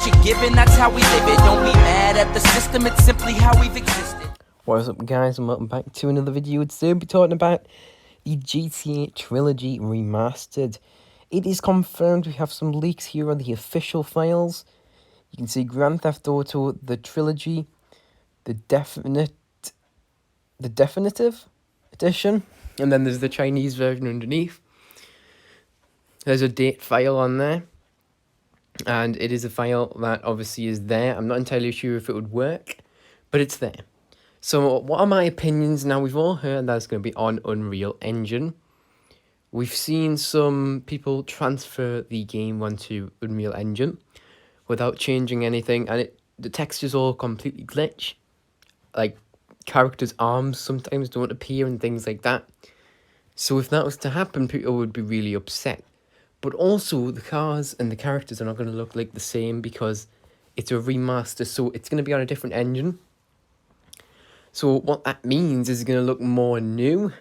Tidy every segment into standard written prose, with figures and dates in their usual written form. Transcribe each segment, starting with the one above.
you're given, that's how we live it. Don't be mad at the system, it's simply how we've existed. What is up, guys, and welcome back to another video. Today we'll be talking about the GTA Trilogy Remastered. It is confirmed we have some leaks here on the official files. You can see Grand Theft Auto, the Trilogy, the definitive edition, and then there's the Chinese version underneath. There's a date file on there, and it is a file that obviously is there. I'm not entirely sure if it would work, but it's there. So what are my opinions? Now, we've all heard that it's going to be on Unreal Engine. We've seen some people transfer the game onto Unreal Engine without changing anything, and the textures all completely glitch. Like, characters' arms sometimes don't appear and things like that. So if that was to happen, people would be really upset. But also, the cars and the characters are not going to look like the same because it's a remaster, so it's going to be on a different engine. So what that means is it's going to look more new.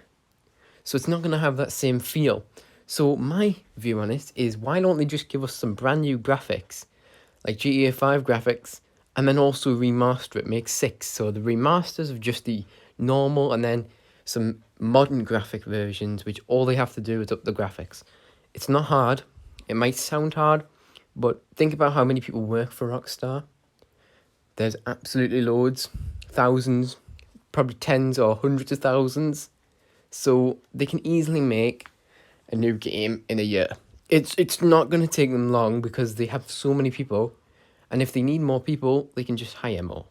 So it's not going to have that same feel. So my view on it is, why don't they just give us some brand new graphics, like GTA 5 graphics, and then also remaster it, make 6. So the remasters of just the normal, and then some modern graphic versions, which all they have to do is up the graphics. It's not hard. It might sound hard, but think about how many people work for Rockstar. There's absolutely loads, thousands, probably tens or hundreds of thousands. So they can easily make a new game in a year. It's not going to take them long because they have so many people. And if they need more people, they can just hire more.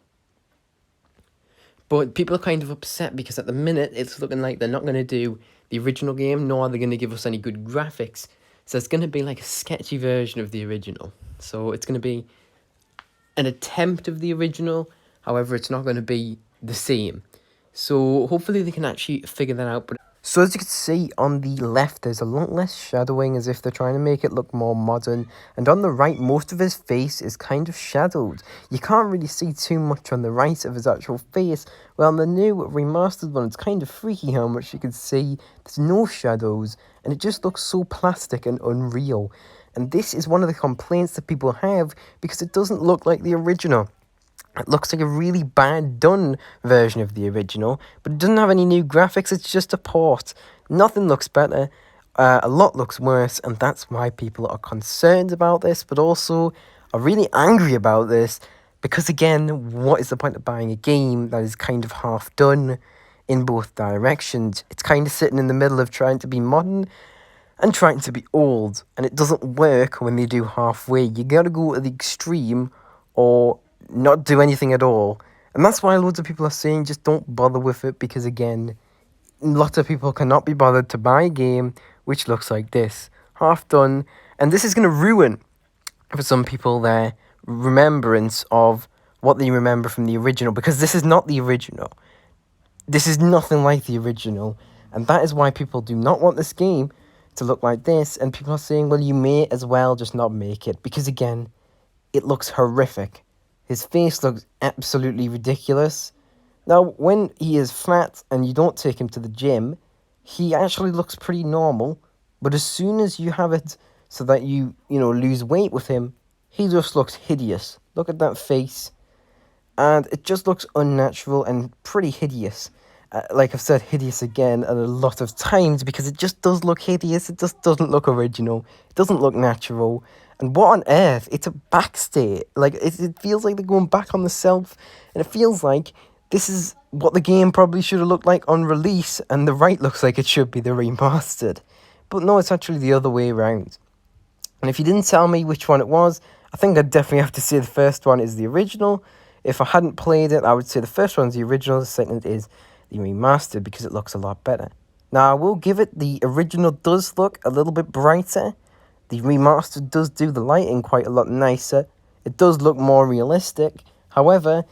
But people are kind of upset because at the minute, it's looking like they're not going to do the original game, nor are they going to give us any good graphics. So it's going to be like a sketchy version of the original. So it's going to be an attempt of the original. However, it's not going to be the same. So hopefully they can actually figure that out. But so as you can see on the left, there's a lot less shadowing, as if they're trying to make it look more modern. And on the right, most of his face is kind of shadowed. You can't really see too much on the right of his actual face. Well, on the new remastered one, it's kind of freaky how much you can see. There's no shadows, and it just looks so plastic and unreal. And this is one of the complaints that people have, because it doesn't look like the original. It looks like a really bad done version of the original, but it doesn't have any new graphics, it's just a port. Nothing looks better, a lot looks worse, and that's why people are concerned about this, but also are really angry about this, because again, what is the point of buying a game that is kind of half done in both directions? It's kind of sitting in the middle of trying to be modern and trying to be old, and it doesn't work when they do halfway. You gotta go to the extreme, or not do anything at all. And that's why loads of people are saying just don't bother with it, because again, lots of people cannot be bothered to buy a game which looks like this, half done. And this is going to ruin for some people their remembrance of what they remember from the original, because this is not the original. This is nothing like the original, and that is why people do not want this game to look like this. And people are saying, well, you may as well just not make it, because again, it looks horrific. His face looks absolutely ridiculous. Now, when he is fat and you don't take him to the gym, he actually looks pretty normal. But as soon as you have it so that you lose weight with him, he just looks hideous. Look at that face. And it just looks unnatural and pretty hideous. Like I've said, hideous again a lot of times, because it just does look hideous. It just doesn't look original. It doesn't look natural. And what on earth? It's a backstate. Like, it feels like they're going back on the self. And it feels like this is what the game probably should have looked like on release. And the right looks like it should be the remastered. But no, it's actually the other way around. And if you didn't tell me which one it was, I think I'd definitely have to say the first one is the original. If I hadn't played it, I would say the first one's the original. The second is the remastered, because it looks a lot better. Now, I will give it, the original does look a little bit brighter. The remastered does do the lighting quite a lot nicer. It does look more realistic. However,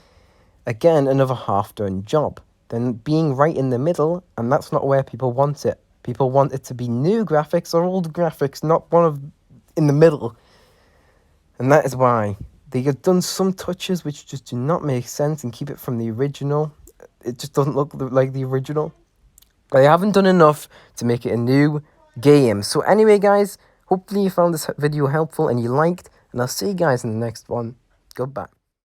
again, another half-done job. Then being right in the middle, and that's not where people want it. People want it to be new graphics or old graphics, not one of in the middle. And that is why they have done some touches which just do not make sense and keep it from the original. It just doesn't look like the original. They haven't done enough to make it a new game. So anyway, guys, hopefully you found this video helpful and you liked, and I'll see you guys in the next one. Goodbye.